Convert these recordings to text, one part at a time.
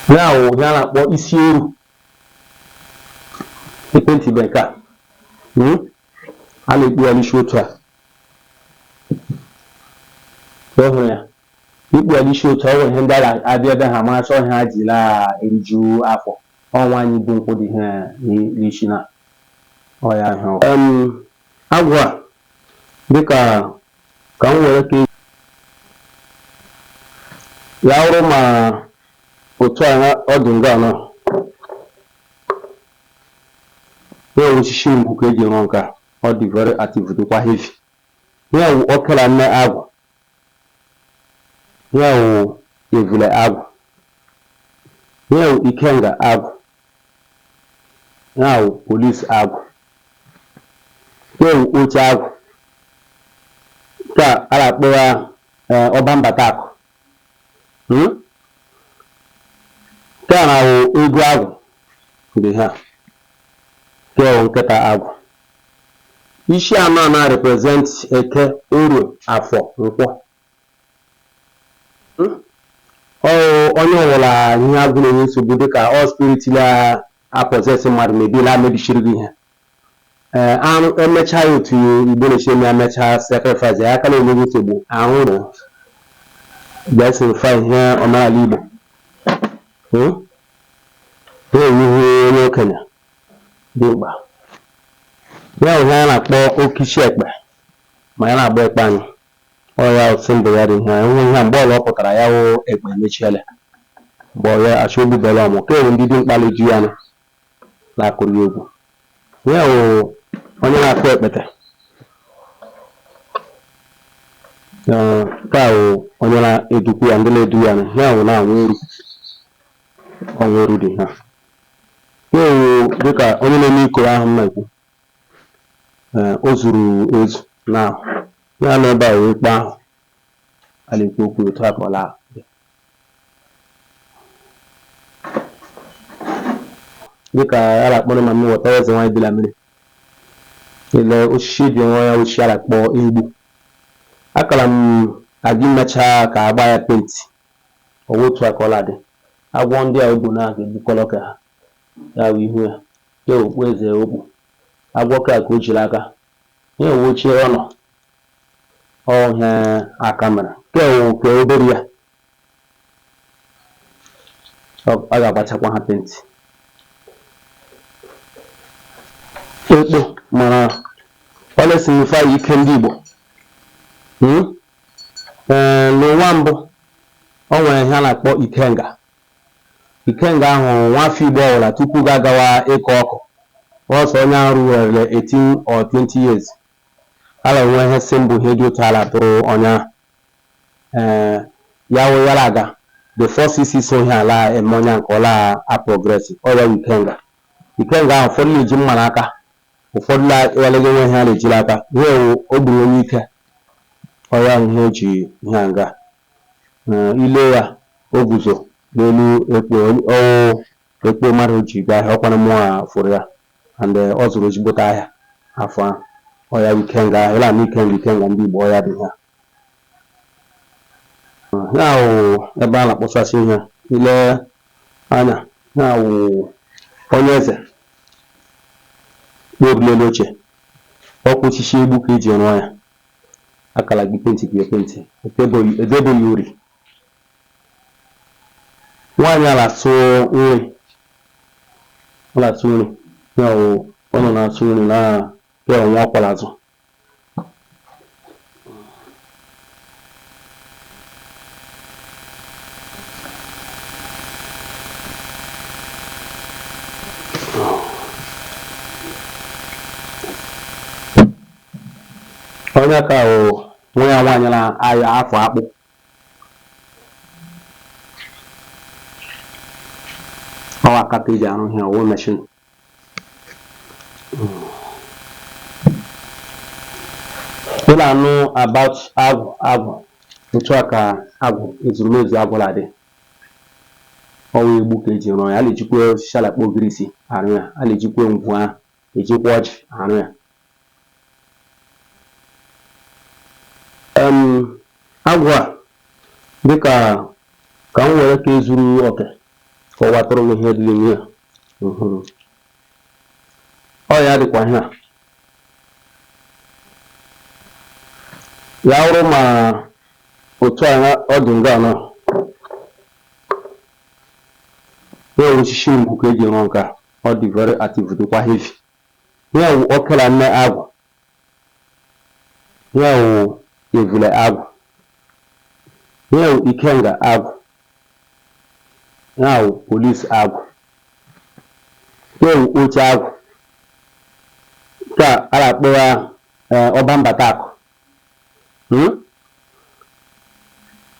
Now we are what is you? The painting banker. And it will show to her. It will show to her and that I did the Hamas on Hajila in Jew Apple. All one you don't put the hair, Lishina. Oh, yeah. Agua. Because come working. Lauro ma Otwana Odungano. Where was she who could you longer? Or the very active to Wahiv. Here, Okala me Agua. Here, Evile Agua. Here, Ikenga Agua. Now, police Agua. Here, Ucha Agua. Ka Alabora Obamba Taco. Kana ego agwụ dị ha ke nketa agwụ isi anọ na represent eke uru afọ nkwọ onye ọwụla ihe agwụ na-enye nsogbu dịka all spirit la apọsesi mmadụ mebila mebishiri gị ihe emecha ya otu Igbo na-eche eme emecha sacrifice ya aka na-enye gị nsogbu ahụrụ ga-esirifa ihe omenala Igbo ihe onye okenye dị mkpa ya ihe a na-akpọ okichi ekpe ma ya na-agba ekpe anyị ọya symbol ya dị ihe ihe mgbe ọla ọ pụtara ya wụ ekpe mechiele mgbe ọya achọ obubele ọmụ ka ewe ndị dị mkpali ju ya na-akụrụ egwu ya wụ onye na-akụ ekpete ka wụ onye na-edukwu ya ndị na-edu ya ya wụ na-anwụ ọnwụ eru dị ha dịka onye na-eme ikoro ahụ mma ekwu o zuru ezu na ya na ebe a wee ikpe ahụ a na-ekwu okwu otu akọla dịka a na-akpọrọ Mami Wata eze nwanyị bila mmiri ele osisi dị nwa ya ochie a na-akpọ egbu akara m aga imecha ka agba ya penti ọwụ otu akọla dị agwọ ndị a ogbo na ga-egbukọrọ ka ha ya wụ ihu ya ya okpu eze okpu agwọ ka o jiri aka ya ewu ochie ọnọ ọhịa aka mere ka ewu ka obere ya a ga-agbachakwa ha penti ekpo mara ọlesifa ike ndị Igbo n'ụwa mbụ o nwere ihe a na-akpọ Ikenga ahụ nwafọ Igbo ọwụla tupu ga-agawa ịkọ ọkụ ọsọ onye ahụ ruwere 18 or 20 years ala nwe ihe symbol ihe dị otu ala tụrụ onye ya wụ yara aga the first isi so ihe ala eme onye nke ọla a progressive ọya Ikenga ahụ ụfọdụ na-eji mma n'aka ụfọdụ na-ewelege nwe ihe a na-ejiri aka ihe o gburu onye ike ọya ihe o ji ihe nga ile ya o guzo n'elu ekpo mmadụ ji gaa ahịa ọkwana mmụọ fụrụ ya and ọ zụrụ ezigbote ahịa afọ ahụ ọya Ikenga ịla na Ikenga ndị Igbo ọya dị ha ya wụ ebe a na-akpọsasị ihe ile anya ya wụ onye eze n'obulele oche ọkwụchichi egbu ka iji rụọ ya akala gị penti gị epenti edeboghị uri nwaanyị a na-asụ nri ya wụ ọ nọ na-asụ nri na ya nwa akwara azụ onye ka nwa ya nwaanyị na-aya afọ akpụ ọwa kata eji arụ ihe ọwụ meshin ị na-anụ about agwụ otu a ka agwụ ezurumezu agwụla dị ọwa egbu ka eji rụọ ya a na-ejikwa osisi alakpọ ogirisi arụ ya a na-ejikwa ngwu ahụ ejikwa ọjị arụ ya agwụ a dịka ka m were ka ezuru oke kọwatụrụ m ihe dị n'ime ya. Ọ ya dịkwa ihe a. Ya wụrụ ma otu a ọ dị nga anọ. Ya wụ osisi ngwu ka eji rụọ nke a. Ọ dị very active, dịkwa heavy. Ya wụ ọkela nne agwụ. Ya wụ evule agwụ. Ya wụ ikenga agwụ. Ya wụ polisi agwụ. Ya wụ oche agwụ. Nke a na-akpọ ya ọba mbata akụ.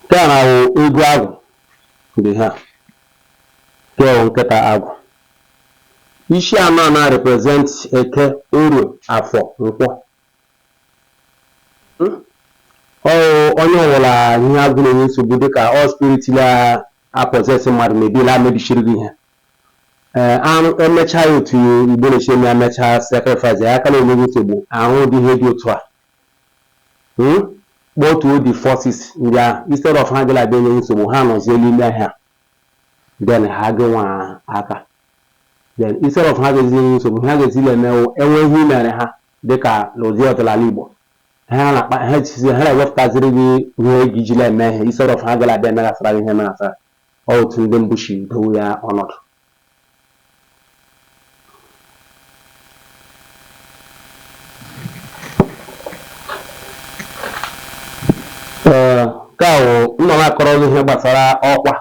Nke a na-awụ ego agwụ dị ha. Nke a wụ nkịta agwụ. Isi anọ na-represent Eke, Orie, Afọ, Nkwọ. Onye ọbụla ihe agwụ na-enye nsogbu dịka ọ spirit na-apọsesi mmadụ mebila mebishiri gị ihe. Emechaa ya otu Igbo na-eche eme emechaa sacrifice ya aka na-enye gị nsogbu ahụ dị ihe dị otu a. Kpọtuo the forces ndị ahụ instead of ha gịla abịa enye nsogbu ha nọzie n'ime ahịa. Then ha gị nwa aka. Then instead of ha ga-ezi enye nsogbu ha ga-ezile emewo enweghị imere ha dịka n'ụdị ọdịnala Igbo. Ha na-ewepụtaziri gị ihe gị jila eme ihe instead of ha gịla abịa emeghasara gị ihe meghasara. Ọ otu ndị mbushi dowe ya ọnọdụ. Nke a wụ nọ na-akọrọ gị ihe gbasara ọkwa.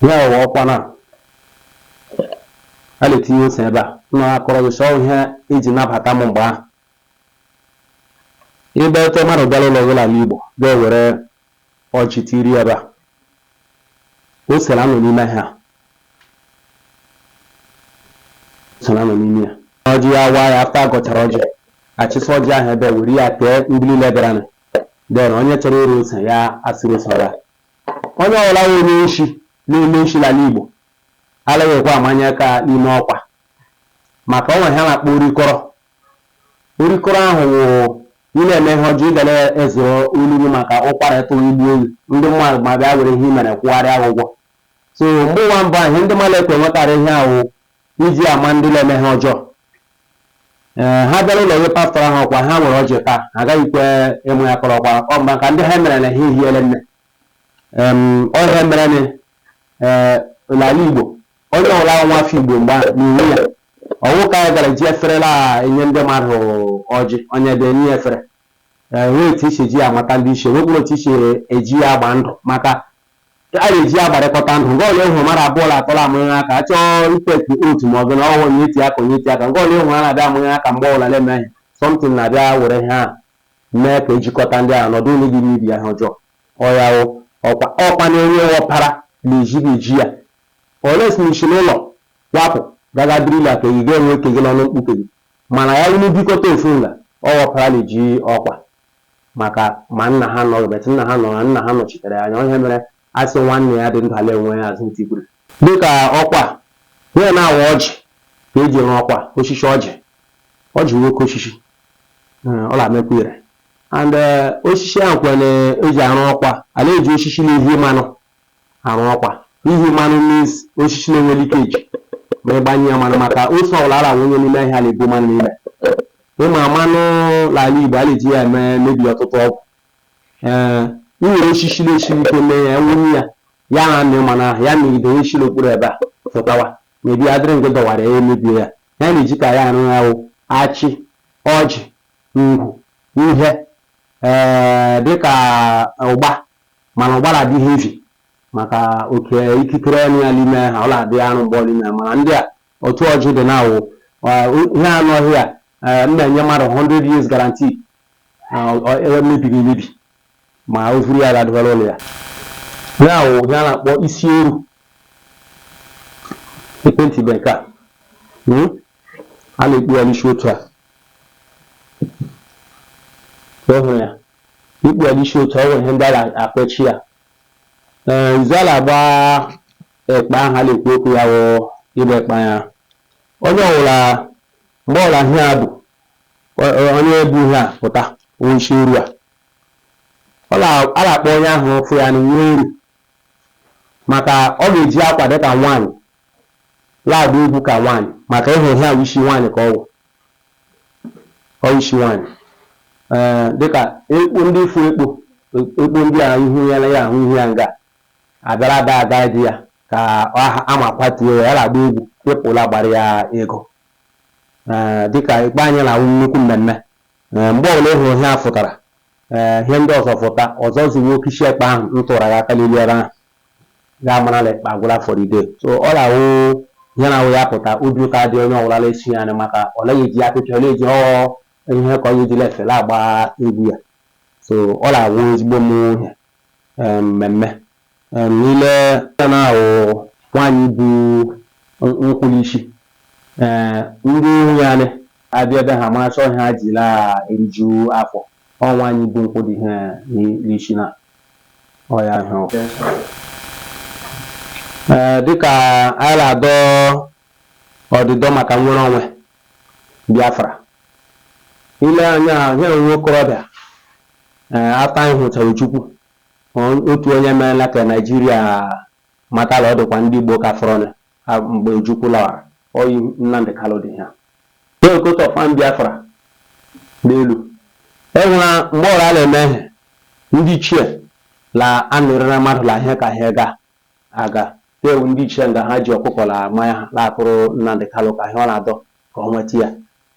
Ihe wụ ọkwa na a na-etinye ose ebe a. Nọ na-akọrọ gị chọọ ihe eji nabata m mgbe ahụ. Ebe otu mmadụ bịara ụlọ gị n'ala Igbo ga-ewere ọjị tiri ebe a. Ose na-anọ n'ime ha. Ose na-anọ n'ime ya. Ọjị ya waa ya afta agọchara ọjị. Achịsa ọjị ahụ ebe were ya tee mbili lebara. Then onye chọrọ ịrụ ose ya asịrị ose ya. Onye ọbụla onye nshi na-eme nshi n'ala Igbo alaghịkwa amanye aka n'ime ọkwa. Maka ọ nwere ha na-akpọ orikọrọ. Orikọrọ ahụ wụ ị na-eme ihe ọjọọ ịga na-ezo olulu maka ụkwara ịtụ igbu oyi. Ndị mmadụ ma bịa were ihe imere kwụgharịa ụgwọ. So mgbe ụwa mbụ ihe ndị mmadụ ekwe nwetara ihe ahụ iji ama ndị na-eme ihe ọjọọ. Ha bịara ụlọ gị pastọ ahụ ọkwa ha nwere ọjị taa agaghịkwe ịmụ ya kọrọ ọkwa ọ maka ndị ha mere na ha ehiele nne. Ọhịa mere n'ala Igbo onye ọbụla nwa afọ Igbo mgbe n'iwu ya ọwụ ka ya gara ji eferela enye ndị mmadụ ọjị onye dị enye efere. Nwee otu isi ji amata ndị iche nwekpụrụ otu isi eji ya agba ndụ maka a na-eji agbarịkọta ndụ. Nke ọla ịhụ mmadụ abụọ na atọla amụnye aka achọọ ikpeki otu ma ọ bụ na ọhụụ onye iti aka onye iti aka. Nke ọla ịhụ ha na-abịa amụnye aka mgbe ọbụla na-eme ihe something na-abịa were ha mee ka ejikọta ndị ahụ nọdụ onye gị n'ibi ahụ ọjọọ. Ọya ọkwa na-enye ọpara na-ejighị eji ya. Ole si n'ishi n'ụlọ wapụ gaga dirila ka ị ga-enwe ike gị n'ọnụ mkpuke gị mana ya unu bikọta ofu nga ọwọpara na-eji ọkwa maka ma nna ha nọ betị nna ha nọ na nna ha nọchitere anya ihe mere asị nwanne ya dị ndụ ala enwe ya azụ ntigburu dịka ọkwa ihe na-awa ọjị ka eji rụọ ọkwa osisi ọjị nwoke osisi ọ na-amekwa ire and osisi ahụ kwere eji arụ ọkwa ala eji osisi na ihi mmanụ arụ ọkwa. Ihi mmanụ means osisi na-enwe likeji ma ịgbanye ya mmanụ maka ose ọbụla ara nwunye n'ime ihe a na-ebu mmanụ n'ime. Ịma mmanụ n'ala Igbo a na-eji ya eme mebi ọtụtụ ọgwụ. Nwere osisi na-esiri ike mee ya nwunye ya na amị mmanụ ahụ ya na ide isi n'okpuru ebe a fụtawa mebi adịrị nke dọwara ya emebie ya ya na-eji ka ya arụ ya wụ achị ọjị ngwu ihe dịka ụgba mana ụgba na-adị heavy maka oke ikikere ọnụ ya n'ime ha ọ na-adị arụ mgbe n'ime mana ndị a otu ọjị dị na-awụ ihe anọghị ya m na-enye mmadụ 100 years guarantee mebiri emebi ma o vuru ya ga-adịbara ụlọ ya. Ya wụ ihe a na-akpọ isi eru ekwentị beka a na-ekpu ya n'isi otu a hụrụ ya ikpu ya n'isi otu a ọ nwere ihe ndị a na-akpechi ya. Nzu a na-agba ekpe ahụ a na-ekwu okwu ya wụ ịgba ekpe ya. Onye ọbụla mgbe ọbụla ihe a bụ onye ebu ihe a pụta onye isi eru a na-akpọ onye ahụ fụ ya na nwe eru maka ọ ga-eji akwa dịka nwaanyị na-agba egwu ka nwaanyị maka ịhụ ihe ahụ isi nwaanyị ka ọ isi nwaanyị dịka ekpo ndị fu ekpo ndị a ihu ya na ya ahụ ihe ya nga abịara aga dị ya ka ama kwatuo ya na-agba egwu ịpụla gbara ya ego dịka ikpe anyị na-awụ nnukwu mmemme mgbe ọbụla ịhụrụ ihe a fụtara ihe ndị ọzọ fụta ọzọ zuwe oke isi ekpe ahụ m tụra ya aka n'elu ebe ahụ ga-amara na ekpe agwụla for the day. So ọ na-awụ ihe na-awụ ya pụta obi ụka dị onye ọbụla na-esi ya anya maka ọ naghị eji apịpịa ọ na-eji ihe ka onye ejila efere agba egwu ya. So ọ na-awụ ezigbo ihe mmemme niile na-awụ nwaanyị bụ nkwụli isi ndị nwunye anyị abịa ebe ha maracha ọhịa ha ji eriju afọ ọnwa anyị bụ nkwụ dị ihe n'isi na ọya ahụ dịka anyị na-adọ ọdịdọ maka nnwere onwe Biafra ile anya ihe nwe okorobịa ata anyị hụchara Chukwu otu onye meela ka Naijiria matala ọ dịkwa ndị Igbo ka fọrọ mgbe Chukwu lawara oyi Nnamdi Kanu dị ha Okoto fan Biafra n'elu enwere mgbe ọra na-eme ihe ndị ichie la anụrịra mmadụ la ihe ka ihe aga ewu ndị ichie nga ha ji ọkụkọ la mmanya ha na-akụrụ Nnamdi Kanu ka ihe ọ na-adọ ka ọ nweta ya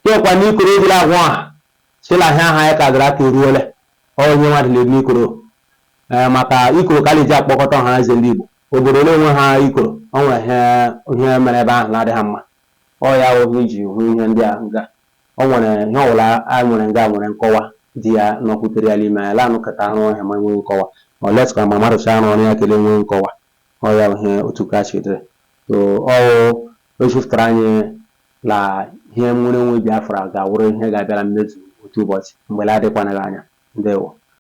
kekwa n'ikoro ejila agwụ aha sila ihe aha ya ka gara aka eruole onye nwadị na-ebu n'ikoro maka ikoro ka na-eji akpọkọta ọha eze ndị Igbo obodo na-enwe ha ikoro ọ nwere ihe mere ebe ahụ na-adịghị mma ọ ya ahụhụ iji hụ ihe ndị a nga ọ nwere ihe ọbụla a nwere nga nwere nkọwa dị ya nọkwutere ya n'ime ya lanụkọta arụ ọhịa ma nwee nkọwa ọ letụka ma mmadụ cha arụ ọrụ ya kelee nwee nkọwa ọ ya ihe otu ka chidere so o jupụtara anyị la ihe nwere onwe Biafra ga-awụrụ ihe ga-abịara mmezu otu ụbọchị mgbe na-adịkwanaghị anya. Ndewo.